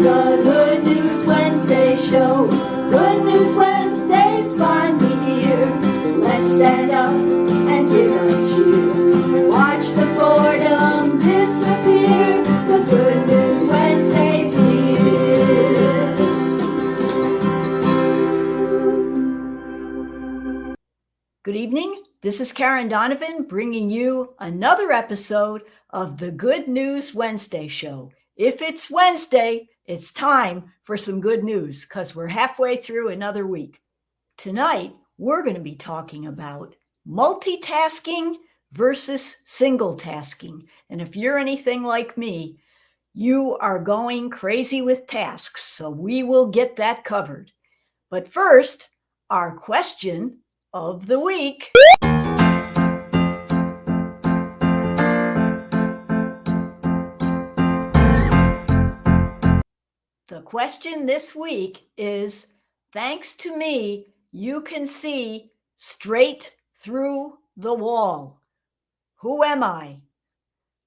the Good News Wednesday show. Good News Wednesday's finally here. Let's stand up and give a cheer. Watch the boredom disappear, 'cause Good News Wednesday's here. Good evening. This is Karen Donovan bringing you another episode of the Good News Wednesday show. If it's Wednesday, it's time for some good news because we're halfway through another week. Tonight, we're going to be talking about multitasking versus single tasking. And if you're anything like me, you are going crazy with tasks, so we will get that covered. But first, our question of the week. The question this week is, thanks to me, you can see straight through the wall. Who am I?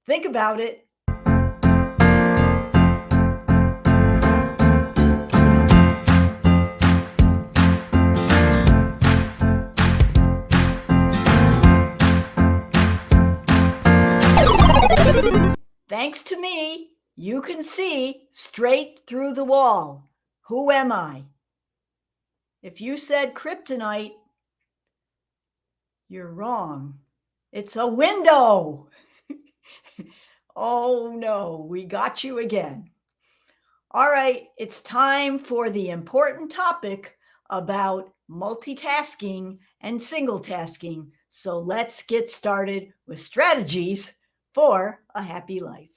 Think about it. Thanks to me, you can see straight through the wall. Who am I? If you said kryptonite, you're wrong. It's a window. Oh no, we got you again. All right, it's time for the important topic about multitasking and single tasking. So let's get started with strategies for a happy life.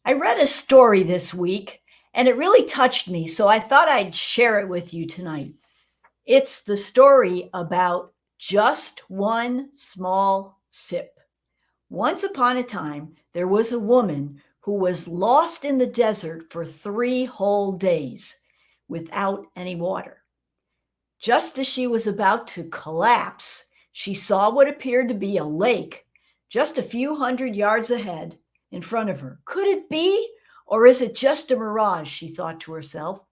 I read a story this week and it really touched me, so I thought I'd share it with you tonight. It's the story about just one small sip. Once upon a time, there was a woman who was lost in the desert for 3 whole days without any water. Just as she was about to collapse, she saw what appeared to be a lake just a few hundred yards ahead in front of her. Could it be? Or is it just a mirage? She thought to herself.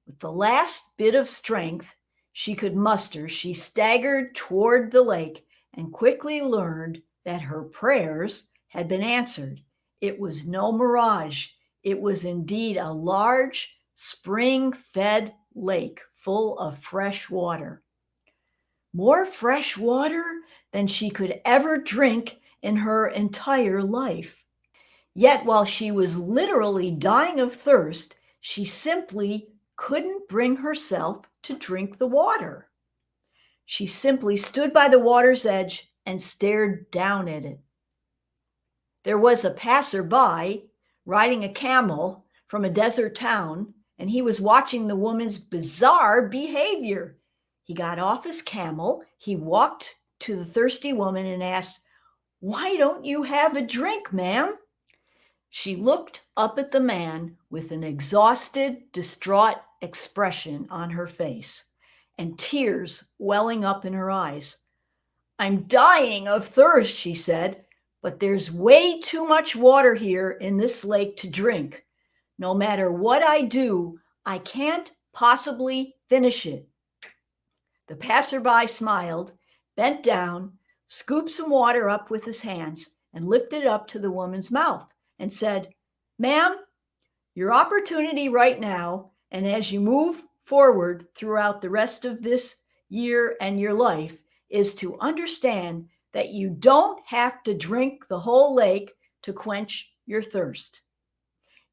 With the last bit of strength she could muster, she staggered toward the lake and quickly learned that her prayers had been answered. It was no mirage. It was indeed a large, spring-fed lake full of fresh water. More fresh water than she could ever drink in her entire life. Yet while she was literally dying of thirst, she simply couldn't bring herself to drink the water. She simply stood by the water's edge and stared down at it. There was a passerby riding a camel from a desert town, and he was watching the woman's bizarre behavior. He got off his camel, he walked to the thirsty woman and asked, "Why don't you have a drink, ma'am?" She looked up at the man with an exhausted, distraught expression on her face and tears welling up in her eyes. "I'm dying of thirst," she said, "but there's way too much water here in this lake to drink. No matter what I do, I can't possibly finish it." The passerby smiled, bent down, scooped some water up with his hands, and lifted it up to the woman's mouth and said, "Ma'am, your opportunity right now, and as you move forward throughout the rest of this year and your life, is to understand that you don't have to drink the whole lake to quench your thirst.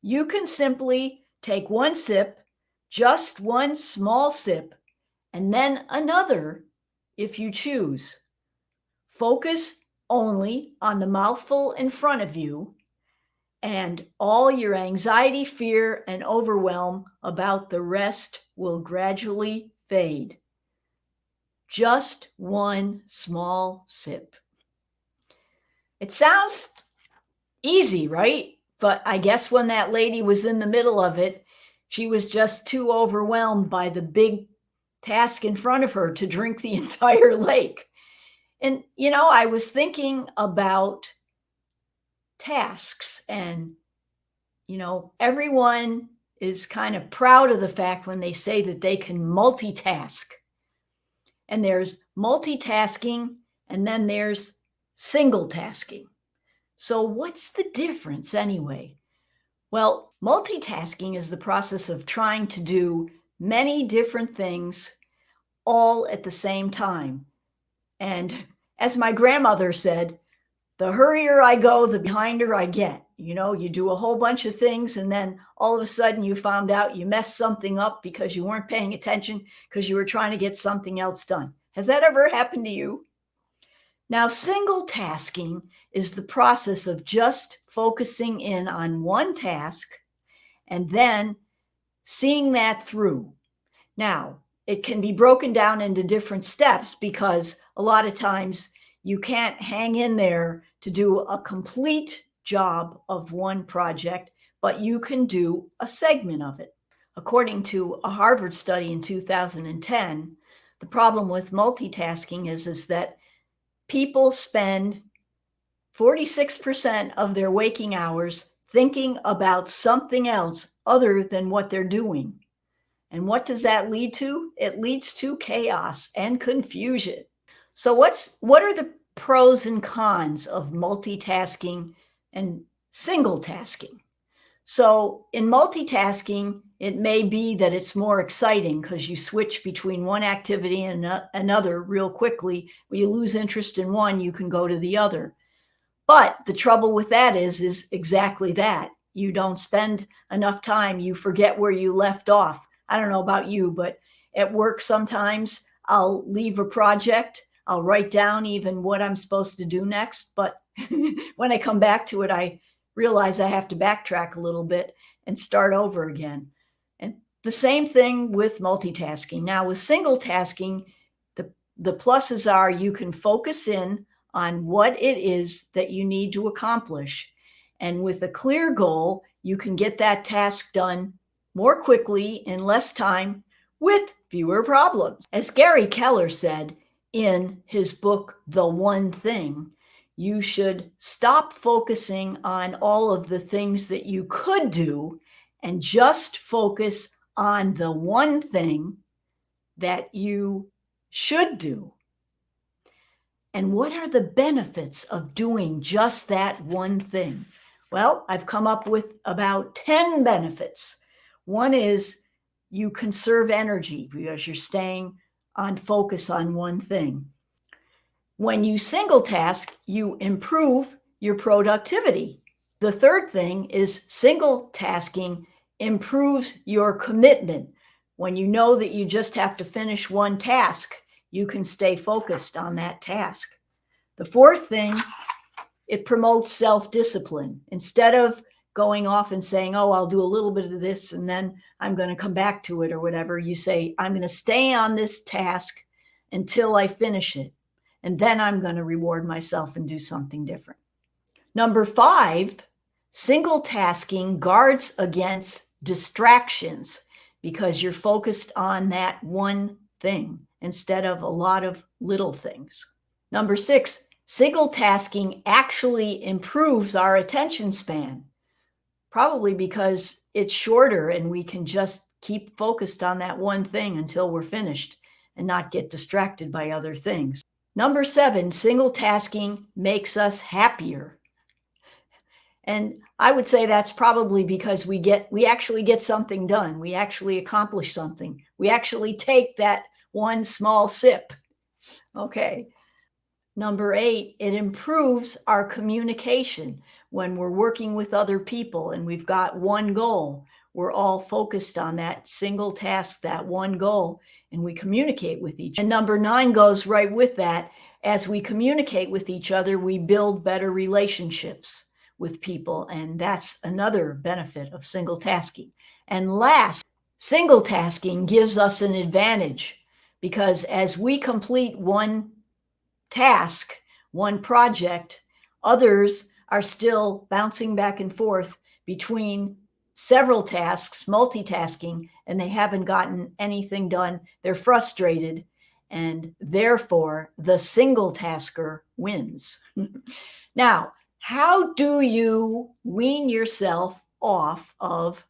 You can simply take one sip, just one small sip, and then another if you choose. Focus only on the mouthful in front of you, and all your anxiety, fear, and overwhelm about the rest will gradually fade. Just one small sip. It sounds easy, right? But I guess when that lady was in the middle of it, she was just too overwhelmed by the big task in front of her to drink the entire lake. And, I was thinking about tasks, and, everyone is kind of proud of the fact when they say that they can multitask. And there's multitasking, and then there's single tasking. So what's the difference anyway? Well, multitasking is the process of trying to do many different things all at the same time. And as my grandmother said, the hurrier I go, the behinder I get. You do a whole bunch of things, and then all of a sudden you found out you messed something up because you weren't paying attention because you were trying to get something else done. Has that ever happened to you? Now, single tasking is the process of just focusing in on one task and then seeing that through. Now, it can be broken down into different steps because a lot of times you can't hang in there to do a complete job of one project, but you can do a segment of it. According to a Harvard study in 2010, the problem with multitasking is that people spend 46% of their waking hours thinking about something else other than what they're doing. And what does that lead to? It leads to chaos and confusion. So what are the pros and cons of multitasking and single tasking? So in multitasking, it may be that it's more exciting because you switch between one activity and another real quickly. When you lose interest in one, you can go to the other. But the trouble with that is exactly that. You don't spend enough time. You forget where you left off. I don't know about you, but at work sometimes I'll leave a project. I'll write down even what I'm supposed to do next. But when I come back to it, I realize I have to backtrack a little bit and start over again. And the same thing with multitasking. Now, with single tasking, the pluses are you can focus in on what it is that you need to accomplish. And with a clear goal, you can get that task done more quickly in less time with fewer problems. As Gary Keller said in his book, The One Thing, you should stop focusing on all of the things that you could do and just focus on the one thing that you should do. And what are the benefits of doing just that one thing? Well, I've come up with about 10 benefits. One is you conserve energy because you're staying on focus on one thing. When you single task, you improve your productivity. The third thing is single tasking improves your commitment. When you know that you just have to finish one task, you can stay focused on that task. The fourth thing, it promotes self-discipline. Instead of going off and saying, oh, I'll do a little bit of this and then I'm going to come back to it or whatever, you say, I'm going to stay on this task until I finish it. And then I'm going to reward myself and do something different. Number 5, single tasking guards against distractions because you're focused on that one thing instead of a lot of little things. Number 6, single tasking actually improves our attention span, probably because it's shorter and we can just keep focused on that one thing until we're finished and not get distracted by other things. Number 7, single tasking makes us happier. And I would say that's probably because we actually get something done. We actually accomplish something. We actually take that one small sip. Okay. Number 8, it improves our communication when we're working with other people and we've got one goal. We're all focused on that single task, that one goal, and we communicate with each other. And number 9 goes right with that. As we communicate with each other, we build better relationships with people, and that's another benefit of single tasking. And last, single tasking gives us an advantage because as we complete one task, one project, others are still bouncing back and forth between several tasks, multitasking, and they haven't gotten anything done. They're frustrated, and therefore the single tasker wins. Now, how do you wean yourself off of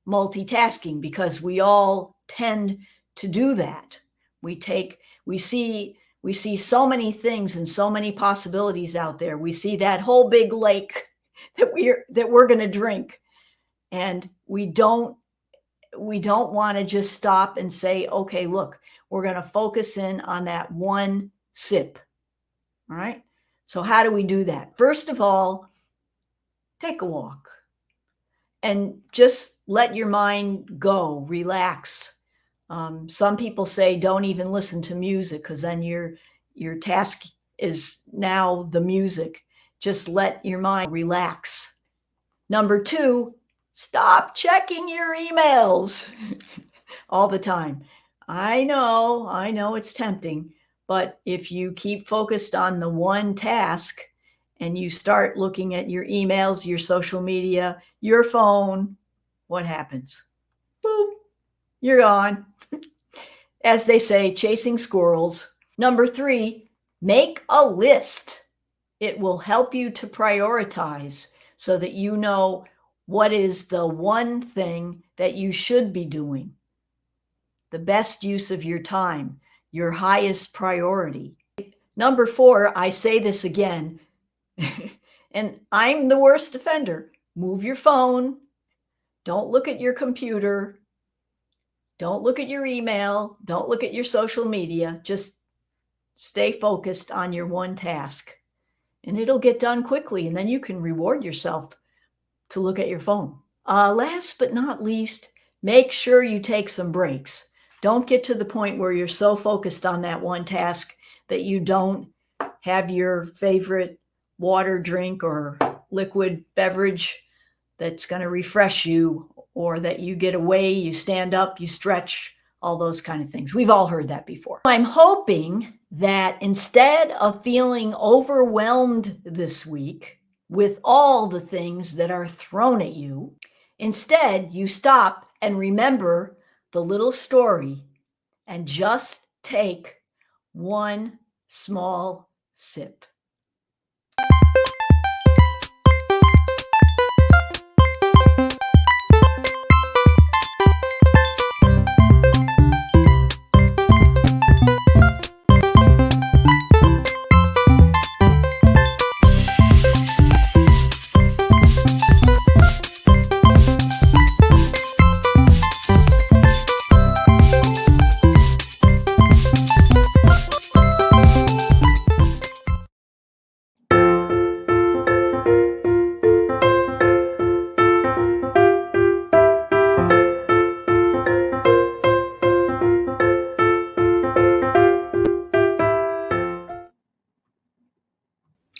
multitasking? Because we all tend to do that. We see so many things and so many possibilities out there. We see that whole big lake that we're going to drink, and we don't want to just stop and say, okay, look, we're going to focus in on that one sip. All right. So how do we do that? First of all, take a walk and just let your mind go, relax. Some people say don't even listen to music because then your task is now the music. Just let your mind relax. Number 2, stop checking your emails all the time. I know it's tempting, but if you keep focused on the one task and you start looking at your emails, your social media, your phone, what happens? Boom, you're gone. As they say, chasing squirrels. Number 3, make a list. It will help you to prioritize so that you know what is the one thing that you should be doing. The best use of your time, your highest priority. Number 4, I say this again, and I'm the worst offender. Move your phone. Don't look at your computer. Don't look at your email. Don't look at your social media. Just stay focused on your one task, and it'll get done quickly, and then you can reward yourself to look at your phone. Last but not least, make sure you take some breaks. Don't get to the point where you're so focused on that one task that you don't have your favorite water, drink, or liquid beverage that's going to refresh you, or that you get away, you stand up, you stretch, all those kind of things. We've all heard that before. I'm hoping that instead of feeling overwhelmed this week with all the things that are thrown at you, instead you stop and remember the little story and just take one small sip.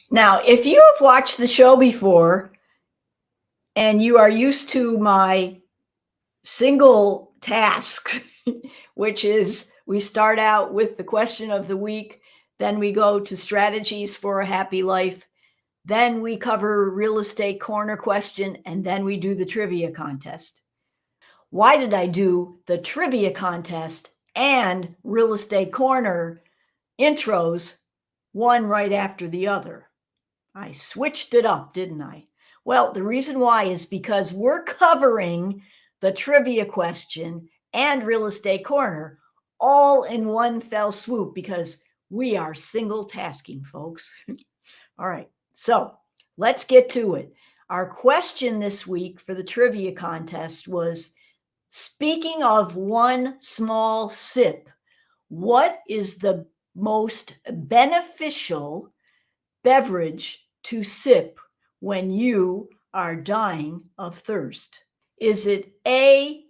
Now, if you have watched the show before and you are used to my single task, which is we start out with the question of the week, then we go to strategies for a happy life, then we cover real estate corner question, and then we do the trivia contest. Why did I do the trivia contest and real estate corner intros one right after the other? I switched it up, didn't I? Well, the reason why is because we're covering the trivia question and real estate corner all in one fell swoop because we are single tasking, folks. All right, so let's get to it. Our question this week for the trivia contest was, speaking of one small sip, what is the most beneficial beverage to sip when you are dying of thirst? Is it A,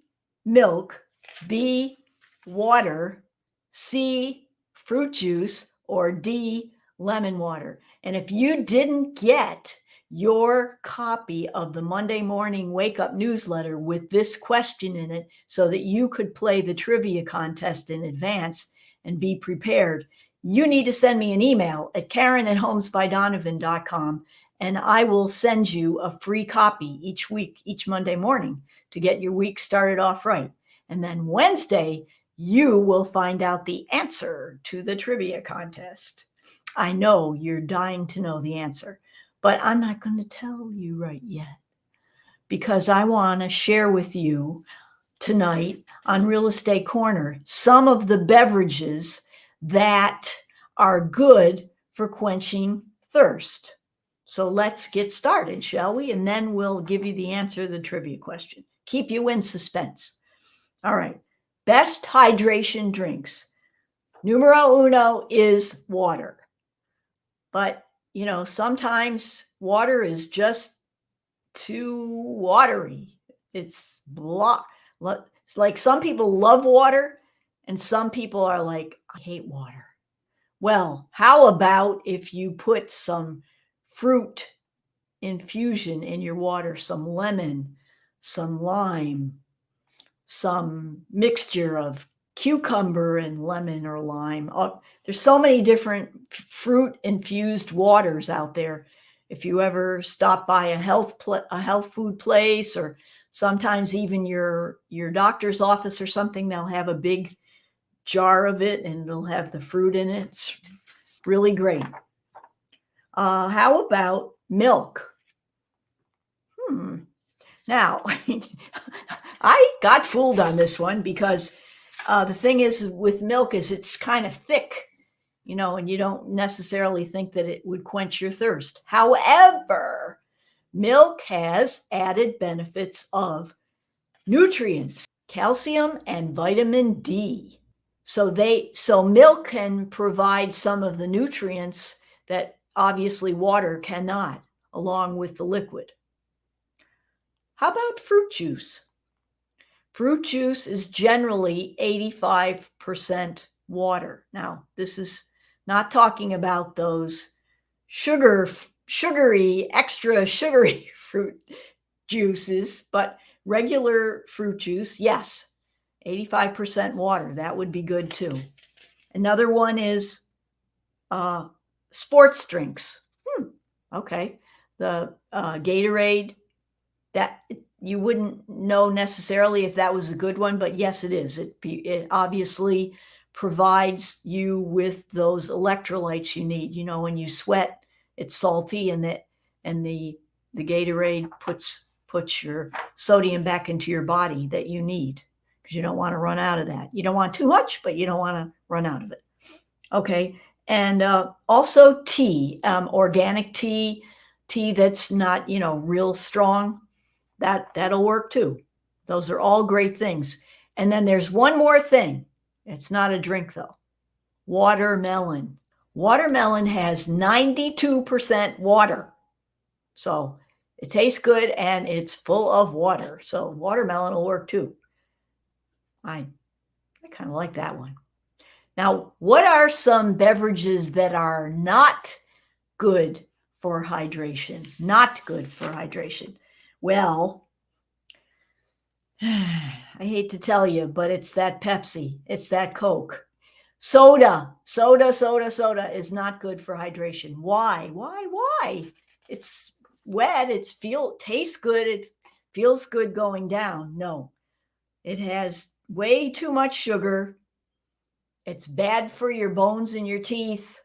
milk, B, water, C, fruit juice, or D, lemon water. And if you didn't get your copy of the Monday morning wake up newsletter with this question in it so that you could play the trivia contest in advance and be prepared, you need to send me an email at karen@homesbydonovan.com, and I will send you a free copy each week, each Monday morning, to get your week started off right. And then Wednesday, you will find out the answer to the trivia contest. I know you're dying to know the answer, but I'm not going to tell you right yet because I want to share with you tonight on Real Estate Corner some of the beverages that are good for quenching thirst. So let's get started, shall we? And then we'll give you the answer to the trivia question. Keep you in suspense. All right. Best hydration drinks. Numero uno is water. But, sometimes water is just too watery. It's blah. It's like some people love water and some people are like, I hate water. Well, how about if you put some fruit infusion in your water, some lemon, some lime, some mixture of cucumber and lemon or lime. There's so many different fruit infused waters out there. If you ever stop by a health food place, or sometimes even your doctor's office or something, they'll have a big jar of it and it'll have the fruit in it. It's really great. How about milk? Now, I got fooled on this one because the thing is with milk is it's kind of thick, and you don't necessarily think that it would quench your thirst. However, milk has added benefits of nutrients, calcium and vitamin D. So milk can provide some of the nutrients that obviously water cannot, along with the liquid. How about fruit juice? Fruit juice is generally 85% water. Now, this is not talking about those extra sugary fruit juices, but regular fruit juice, yes, 85% water. That would be good too. Another one is sports drinks. Okay. The Gatorade, that you wouldn't know necessarily if that was a good one, but yes, it is. It obviously provides you with those electrolytes you need. When you sweat, it's salty, and the Gatorade puts your sodium back into your body that you need, because you don't want to run out of that. You don't want too much, but you don't want to run out of it. Okay. And also tea, organic tea that's not, real strong. That'll work too. Those are all great things. And then there's one more thing. It's not a drink though. Watermelon. Watermelon has 92% water. So it tastes good and it's full of water. So watermelon will work too. I kind of like that one. Now, what are some beverages that are not good for hydration? Not good for hydration. Well, I hate to tell you, but it's that Pepsi. It's that Coke. Soda is not good for hydration. Why? It's wet. Tastes good. It feels good going down. No, it has way too much sugar. It's bad for your bones and your teeth.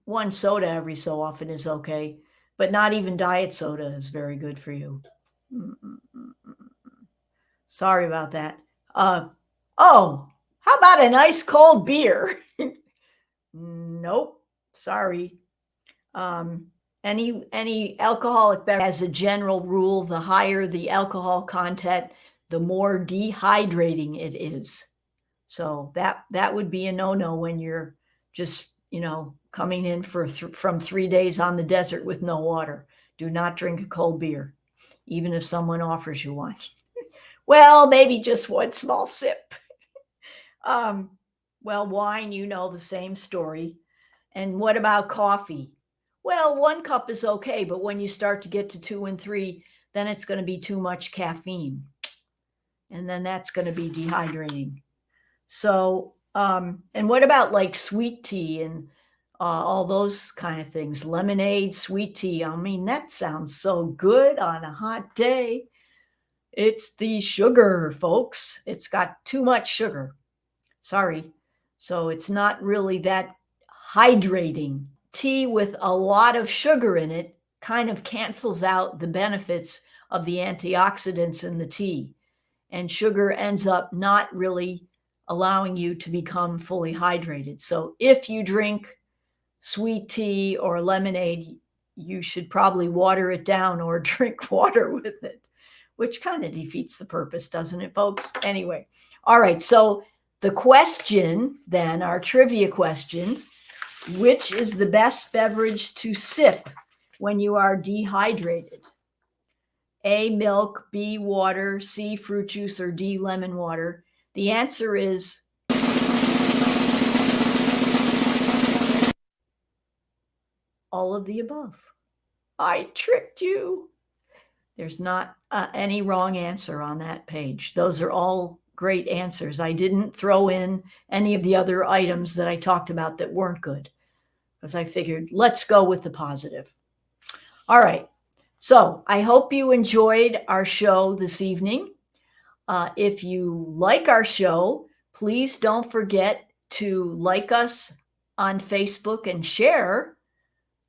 One soda every so often is okay, but not even diet soda is very good for you. Sorry about that. How about a nice cold beer? Nope. Sorry. Any alcoholic beverage, as a general rule, the higher the alcohol content, the more dehydrating it is. So that would be a no-no when you're just, coming in from 3 days on the desert with no water. Do not drink a cold beer, even if someone offers you one. Well, maybe just one small sip. Well, wine, you know, the same story. And what about coffee? Well, 1 cup is okay, but when you start to get to 2 and 3, then it's going to be too much caffeine. And then that's going to be dehydrating. So, and what about like sweet tea and all those kind of things? Lemonade, sweet tea. I mean, that sounds so good on a hot day. It's the sugar, folks. It's got too much sugar. Sorry. So it's not really that hydrating. Tea with a lot of sugar in it kind of cancels out the benefits of the antioxidants in the tea. And sugar ends up not really allowing you to become fully hydrated. So if you drink sweet tea or lemonade, you should probably water it down or drink water with it, which kind of defeats the purpose, doesn't it, folks? Anyway, all right. So the question then, our trivia question, which is the best beverage to sip when you are dehydrated? A, milk, B, water, C, fruit juice, or D, lemon water? The answer is all of the above. I tricked you. There's not any wrong answer on that page. Those are all great answers. I didn't throw in any of the other items that I talked about that weren't good, because I figured let's go with the positive. All right. So I hope you enjoyed our show this evening. If you like our show, please don't forget to like us on Facebook and share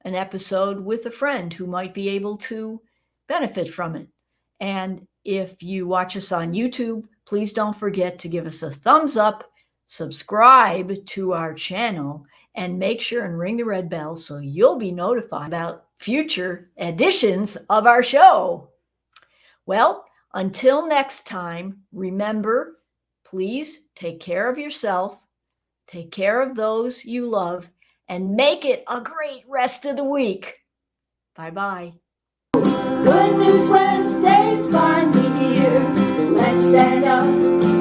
an episode with a friend who might be able to benefit from it. And if you watch us on YouTube, please don't forget to give us a thumbs up, subscribe to our channel, and make sure and ring the red bell so you'll be notified about future editions of our show. Well, until next time, remember, please take care of yourself, take care of those you love, and make it a great rest of the week. Bye-bye. Good News Wednesday's finally here. Let's stand up.